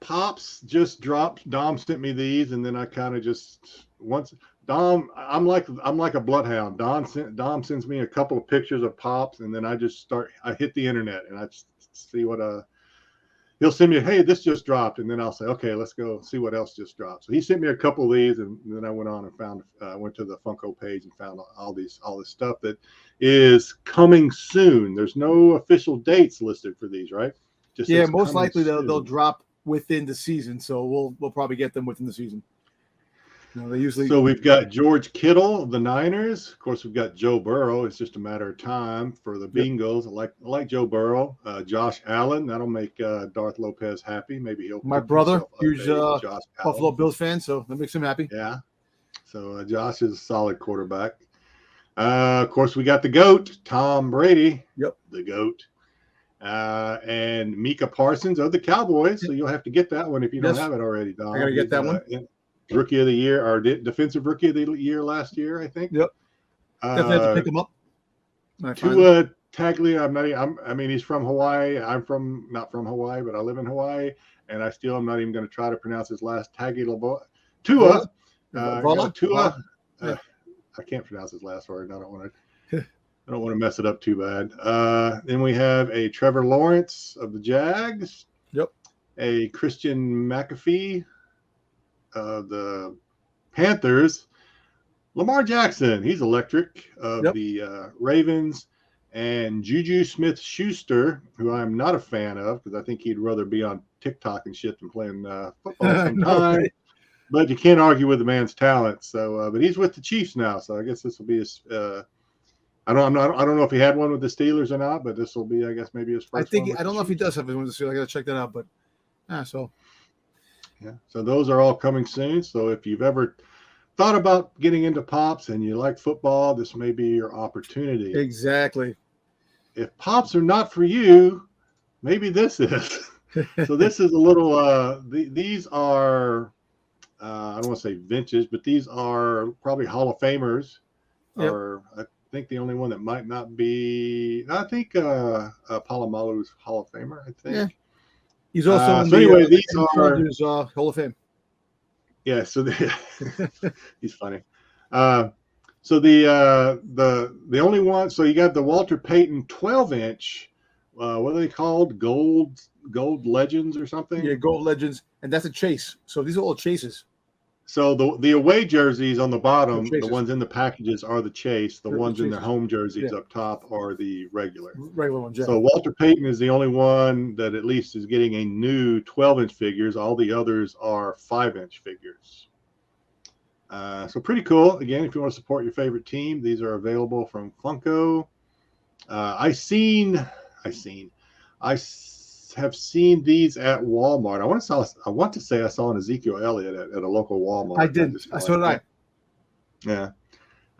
Pops just dropped. Dom sent me these, and then I kind of just once Dom. I'm like a bloodhound. Dom sends me a couple of pictures of Pops, and then I hit the internet and I just see what he'll send me. Hey, this just dropped, and then I'll say, okay, let's go see what else just dropped. So he sent me a couple of these, and then I went on and went to the Funko page and found all this stuff that is coming soon. There's no official dates listed for these, right? Just most likely they'll drop within the season, so we'll probably get them within the season. They usually. So we've got George Kittle of the Niners. Of course, we've got Joe Burrow. It's just a matter of time for the Bengals. I like Joe Burrow. Josh Allen. That'll make Darth Lopez happy. Maybe he'll. My brother, huge Buffalo Bills fan, so that makes him happy. Yeah. So Josh is a solid quarterback. Of course, we got the GOAT, Tom Brady. Yep. The GOAT. And Micah Parsons of the Cowboys. So you'll have to get that one if you don't have it already, Don. I gotta get that one. Rookie of the year, or defensive rookie of the year last year, I think. Yep. Definitely have to pick him up. Tua Tagovailoa. I mean, he's from Hawaii. I'm not from Hawaii, but I live in Hawaii, and I still am not even going to try to pronounce his last Tagovailoa. Tua. Tua. I can't pronounce his last word. I don't want to mess it up too bad. Then we have a Trevor Lawrence of the Jags. Yep. A Christian McAfee of the Panthers. Lamar Jackson, he's electric, of the Ravens. And Juju Smith-Schuster, who I'm not a fan of because I think he'd rather be on TikTok and shit than playing football sometime. Right? But you can't argue with the man's talent. So, but he's with the Chiefs now, so I guess this will be his. I don't know if he had one with the Steelers or not, but this will be, I guess, maybe his first. I don't know if he does have one with the Steelers. I got to check that out, but so. Yeah, so those are all coming soon. So if you've ever thought about getting into Pops and you like football, this may be your opportunity. Exactly. If Pops are not for you, maybe this is. So this is a little. These are. I don't want to say vintage, but these are probably Hall of Famers. Yep. Or I think the only one that might not be. I think Palomalu's Hall of Famer. I think. Yeah. He's also these are Hall of Fame. Yeah, so he's funny. So the only one. So you got the Walter Payton 12-inch. What are they called? Gold Legends or something? Yeah, Gold Legends, and that's a chase. So these are all chases. So the away jerseys on the bottom, the ones in the packages are the chase. The ones in the home jerseys up top are the regular ones. Yeah. So Walter Payton is the only one that at least is getting a new 12-inch figures. All the others are 5-inch figures. So pretty cool. Again, if you want to support your favorite team, these are available from Funko. I have seen these at Walmart. I want to say I saw an Ezekiel Elliott at a local Walmart. I did. So did I. Yeah.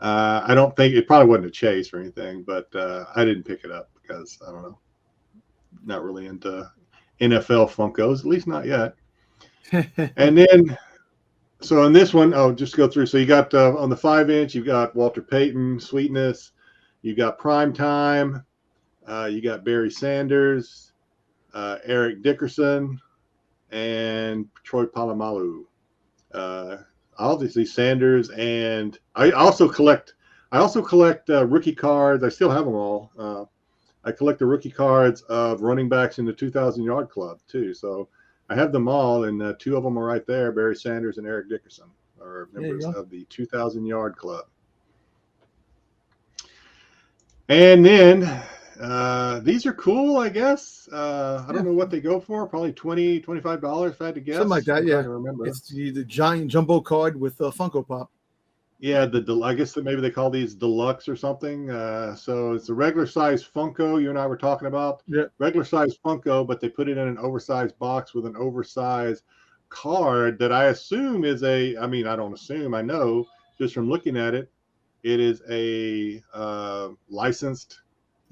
I don't think it probably wasn't a chase or anything, but I didn't pick it up because I don't know. Not really into NFL Funkos, at least not yet. And then, so on this one, I'll just go through. So you got on the 5-inch, you've got Walter Payton, Sweetness. You got Prime Time. You got Barry Sanders. Eric Dickerson, and Troy Polamalu. Obviously Sanders, and I also collect rookie cards. I still have them all. I collect the rookie cards of running backs in the 2,000-yard club too. So I have them all, and 2 of them are right there. Barry Sanders and Eric Dickerson are members of the 2,000-yard club. And then. These are cool, I guess. I don't know what they go for. Probably $20, $25 if I had to guess. Something like that, I remember. It's the giant jumbo card with Funko Pop. Yeah, I guess that maybe they call these deluxe or something. So it's a regular size Funko you and I were talking about. Yeah. Regular size Funko, but they put it in an oversized box with an oversized card that I assume is I don't assume, I know just from looking at it, it is a licensed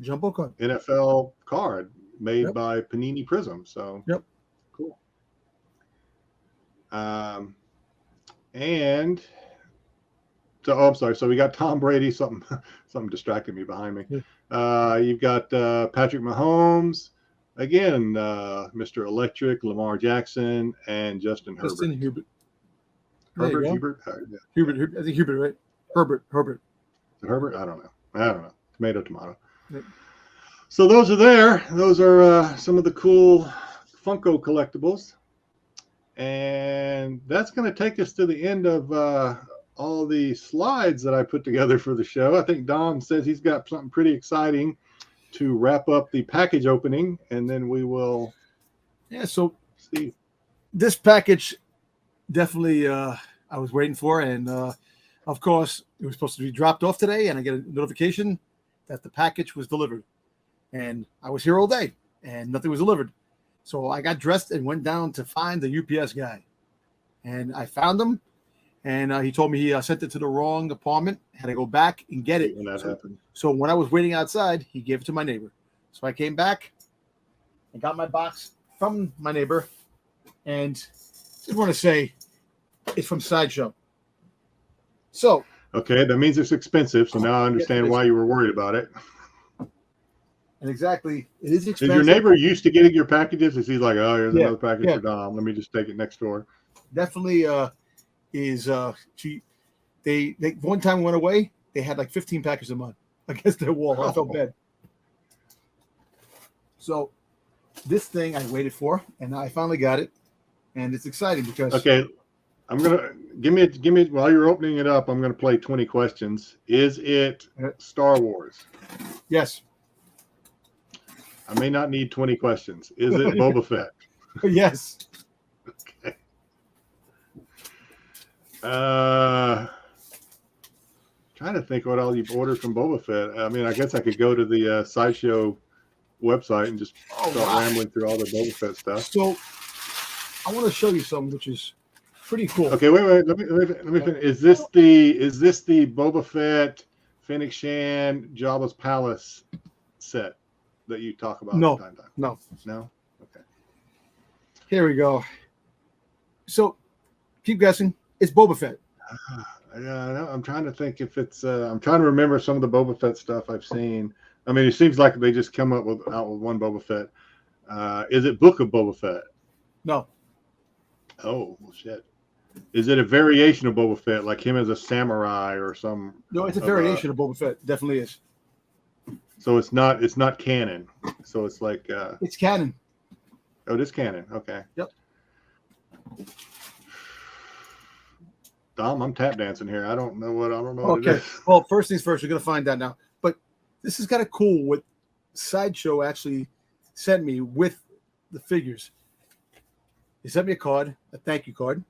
jumbo card, NFL card made by Panini Prism. So cool. And so, I'm sorry. So we got Tom Brady. Something distracted me behind me. You've got Patrick Mahomes, Again, Mr. Electric, Lamar Jackson, and Justin Herbert. Justin Hubert. Herbert, Hubert? Yeah. Hubert, I think Hubert, right? Herbert. Herbert? I don't know. Tomato. Yep. So those are there. Those are some of the cool Funko collectibles. And that's going to take us to the end of all the slides that I put together for the show. I think Dom says he's got something pretty exciting to wrap up the package opening, and then we will so see. This package definitely I was waiting for, and of course it was supposed to be dropped off today, and I get a notification that the package was delivered. And I was here all day and nothing was delivered. So I got dressed and went down to find the UPS guy, and I found him, and he told me he sent it to the wrong apartment. Had to go back and get it. When that happened. So when I was waiting outside, he gave it to my neighbor. So I came back and got my box from my neighbor, and just want to say it's from Sideshow. So okay, that means it's expensive. So now I understand why you were worried about it. And exactly, it is expensive. Is your neighbor used to getting your packages? Is he like, oh, here's another package for Dom. Let me just take it next door. Definitely they one time went away, they had like 15 packages a month against their wall. I felt bad. So this thing I waited for, and I finally got it, and it's exciting because I'm gonna give me while you're opening it up, I'm gonna play 20 questions. Is it Star Wars? Yes. I may not need 20 questions. Is it Boba Fett? Yes. Okay. Trying to think what all you've ordered from Boba Fett. I mean, I guess I could go to the Sideshow website and just start rambling through all the Boba Fett stuff. So I want to show you something which is pretty cool. Okay, wait. Let me finish. Is this the Boba Fett, Fennec Shan, Jabba's Palace set that you talk about? No. No. Okay. Here we go. So keep guessing. It's Boba Fett. Yeah, I'm trying to think if it's. I'm trying to remember some of the Boba Fett stuff I've seen. I mean, it seems like they just come out with one Boba Fett. Is it Book of Boba Fett? No. Oh, well, shit. Is it a variation of Boba Fett, like him as a samurai or some? No, it's a variation of Boba Fett. Definitely is. So it's not canon. So it's like it's canon. Oh, it is canon. Okay. Yep. Dom, I'm tap dancing here. I don't know what Okay. What it is. Well, first things first, you're gonna find out now. But this is kind of cool what Sideshow actually sent me with the figures. They sent me a card, a thank you card.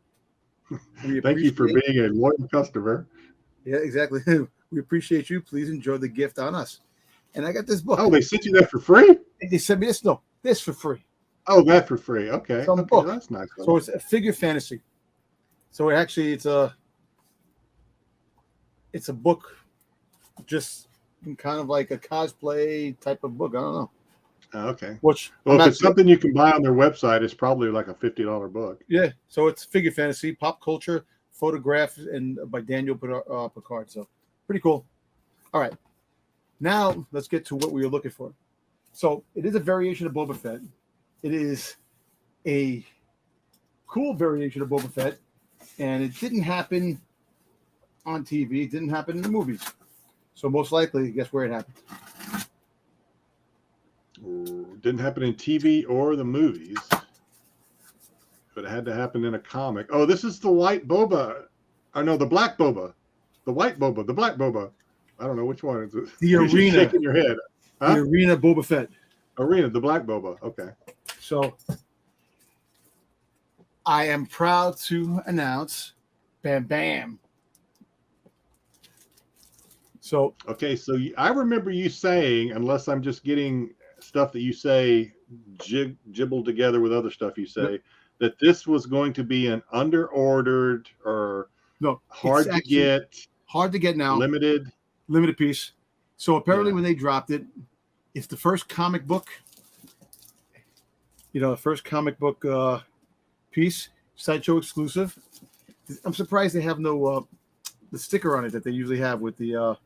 Thank you for being a loyal customer. Yeah, exactly. We appreciate you. Please enjoy the gift on us. And I got this book. Oh, they sent you that for free? They sent me this. No, this for free. Oh, that for free. Okay. It's on the book. That's nice. So it's a figure fantasy. So it's a book, just kind of like a cosplay type of book. I don't know. Okay. Which if it's something you can buy on their website, it's probably like a $50 book. Yeah. So it's figure fantasy, pop culture, photograph, and by Daniel Picard. So pretty cool. All right. Now let's get to what we were looking for. So it is a variation of Boba Fett. It is a cool variation of Boba Fett, and it didn't happen on TV. It didn't happen in the movies. So most likely, guess where it happened? Didn't happen in TV or the movies, but it had to happen in a comic. Oh, this is the white Boba. I know the black Boba, the white Boba, the black Boba. I don't know which one is it. The Arena. Shaking your head. Huh? The Arena Boba Fett. Arena, the black Boba. Okay. So I am proud to announce, bam, bam. So okay, so I remember you saying, unless I'm just getting stuff that you say jibbled together with other stuff you say, that this was going to be an under-ordered or hard to get now, limited piece. So apparently when they dropped it, it's the first comic book, the first comic book piece, Sideshow exclusive. I'm surprised they have no the sticker on it that they usually have with the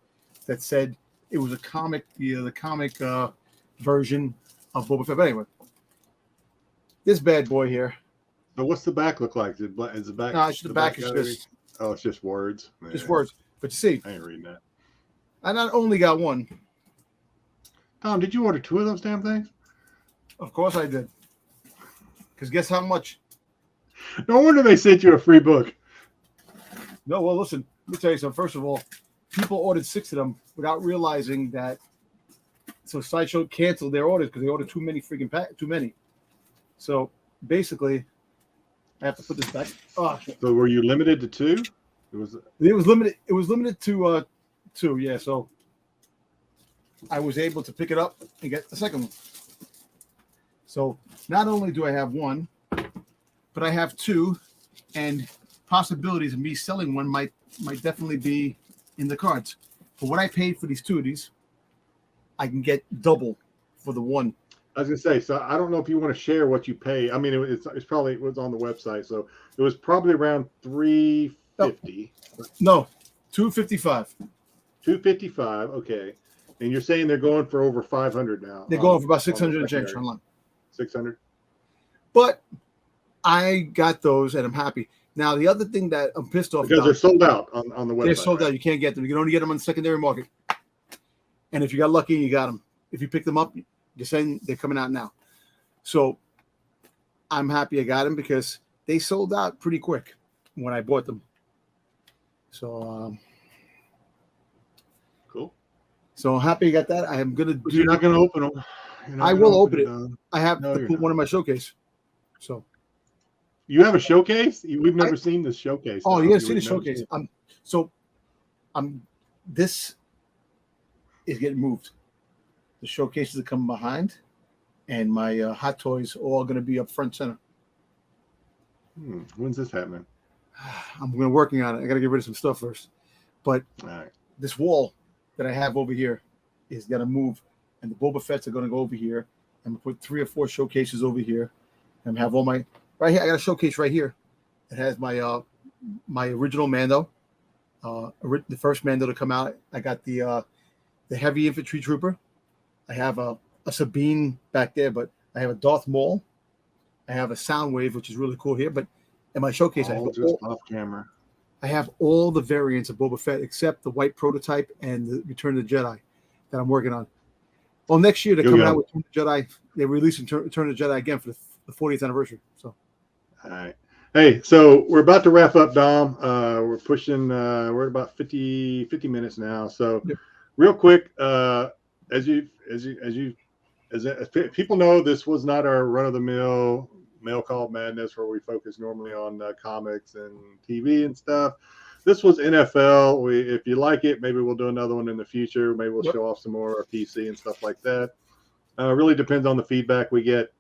that said it was a comic, the comic version of Boba Fett. But anyway, this bad boy here. So what's the back look like? Is the back? No, it's the back is just. Oh, it's just words. Just words. But you see, I ain't reading that. I not only got one. Tom, did you order 2 of those damn things? Of course I did. Because guess how much? No wonder they sent you a free book. No, well, listen, let me tell you something. First of all, people ordered 6 of them without realizing that. So Sideshow canceled their orders because they ordered too many freaking too many. So basically, I have to put this back. Oh, so were you limited to 2? It was limited. It was limited to 2. Yeah. So I was able to pick it up and get the second one. So not only do I have 1, but I have 2, and possibilities of me selling one might definitely be in the cards. For what I paid for these 2 of these, I can get double for the 1. I was gonna say, so I don't know if you want to share what you pay. I mean, it was on the website, so it was probably around $350. No, $255. $255. Okay, and you're saying they're going for over $500 now. They're going for about 600 and change online. 600. But I got those, and I'm happy. Now the other thing that I'm pissed off because they're sold out on the website. They're sold out. You can't get them. You can only get them on the secondary market. And if you got lucky, you got them. If you pick them up, they're coming out now. So I'm happy I got them because they sold out pretty quick when I bought them. So cool. So I'm happy I got that. I am gonna do. You're not gonna open them. I will open it. I have to put one in my showcase. So you have a showcase? We've never seen this showcase. Oh, you gotta see the showcase. This is getting moved. The showcases are coming behind, and my hot toys are all going to be up front center. When's this happening? I'm working on it. I got to get rid of some stuff first. But this wall that I have over here is going to move, and the Boba Fett's are going to go over here. I'm going to put 3 or 4 showcases over here, and have all my right here. I got a showcase right here. It has my my original Mando, the first Mando to come out. I got the heavy infantry trooper. I have a Sabine back there, but I have a Darth Maul. I have a Soundwave, which is really cool here. But in my showcase, off camera. I have all the variants of Boba Fett except the white prototype and the Return of the Jedi that I'm working on. Well, next year they're coming out with Return of the Jedi. They're releasing Return of the Jedi again for the 40th anniversary. So, all right. Hey, so we're about to wrap up, Dom. We're pushing. We're at about 50 minutes now. So, real quick, as people know, this was not our run-of-the-mill Mail Call Madness where we focus normally on comics and TV and stuff. This was NFL. If you like it, maybe we'll do another one in the future. Maybe we'll show off some more PC and stuff like that. Really depends on the feedback we get.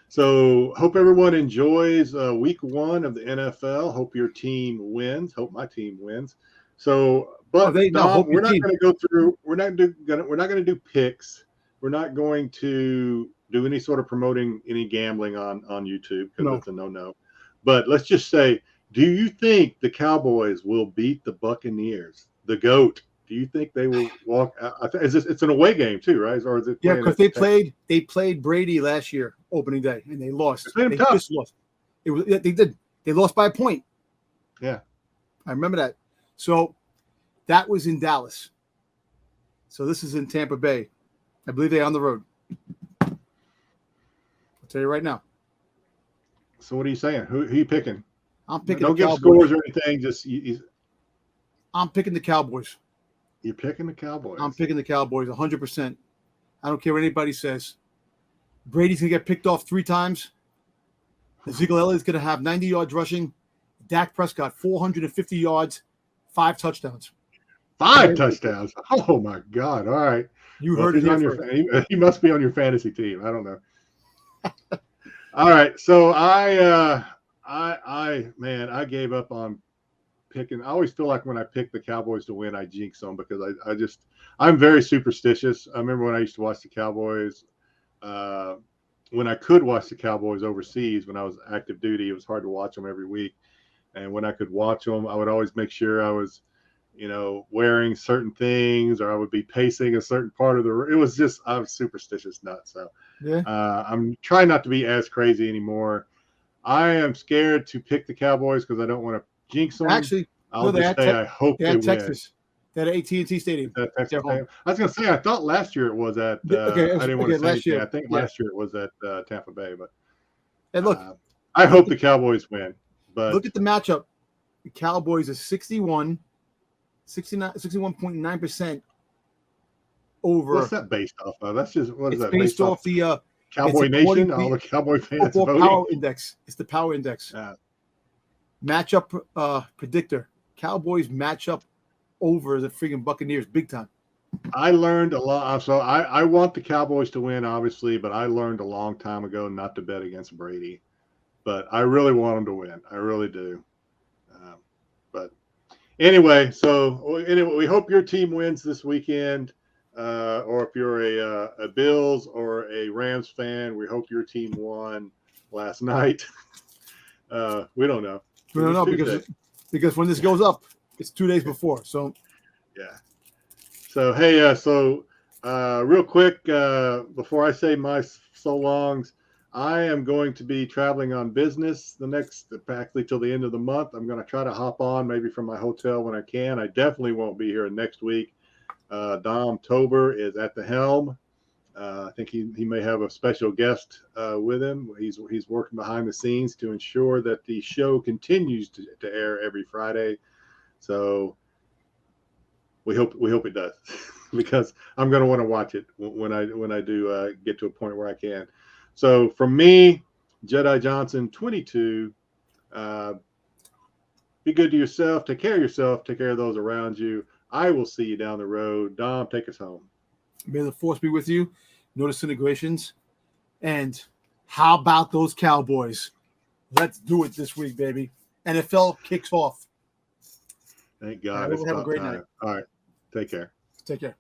So hope everyone enjoys week 1 of the NFL. Hope your team wins. Hope my team wins. So, but Dom, we're not going to go through. We're not going to do picks. We're not going to do any sort of promoting any gambling on YouTube because it's a no. But let's just say, do you think the Cowboys will beat the Buccaneers, the GOAT? Do you think they will walk? It's an away game too, right? Or is it? Yeah, because they played Brady last year opening day and they lost. They just lost. They did. They lost by a point. Yeah, I remember that. So that was in Dallas. So this is in Tampa Bay. I believe they're on the road. I'll tell you right now. So what are you saying? Who are you picking? I'm picking. Don't give scores or anything. Just I'm picking the Cowboys. You're picking the Cowboys. I'm picking the Cowboys 100%. I don't care what anybody says. Brady's going to get picked off 3 times. Ezekiel Elliott's going to have 90 yards rushing. Dak Prescott, 450 yards, 5 touchdowns. 5 touchdowns. Oh, my God. All right. You heard it here. He must be on your fantasy team. I don't know. All right. So I gave up on picking. I always feel like when I pick the Cowboys to win, I jinx them because I'm very superstitious. I remember when I used to watch the Cowboys, when I could watch the Cowboys overseas when I was active duty, it was hard to watch them every week. And when I could watch them, I would always make sure I was wearing certain things, or I would be pacing a certain part of the room. It was just, I was superstitious nuts. So Yeah. I'm trying not to be as crazy anymore. I am scared to pick the Cowboys because I don't want to jinx them. Actually, I'll just say I hope they win. Texas. They had AT&T Stadium. Texas I was going to say, I thought last year it was at, I didn't want to say anything. I think last year it was at Tampa Bay. But and look, I hope the Cowboys win. But look at the matchup. The Cowboys are 61.9% over. What's that based off of? That's just, what is that? Based off the Cowboy Nation, all the Cowboy fans voting. Power Index. It's the Power Index. Matchup predictor. Cowboys matchup over the freaking Buccaneers big time. I learned a lot. So I want the Cowboys to win, obviously, but I learned a long time ago not to bet against Brady. But I really want them to win. I really do. But anyway, we hope your team wins this weekend. Or if you're a Bills or a Rams fan, we hope your team won last night. We don't know. We don't know because when this goes up, it's 2 days before. So yeah. So hey, real quick, before I say my so longs, I am going to be traveling on business practically till the end of the month. I'm going to try to hop on maybe from my hotel when I can. I definitely won't be here next week. Dom Tober is at the helm. I think he may have a special guest with him. He's working behind the scenes to ensure that the show continues to air every Friday. So we hope it does because I'm going to want to watch it when I do get to a point where I can. So from me, Jedi Johnson 22. Be good to yourself. Take care of yourself. Take care of those around you. I will see you down the road. Dom, take us home. May the force be with you. No disintegrations. And how about those Cowboys? Let's do it this week, baby. NFL kicks off. Thank God. Everyone have a great night. All right. Take care. Take care.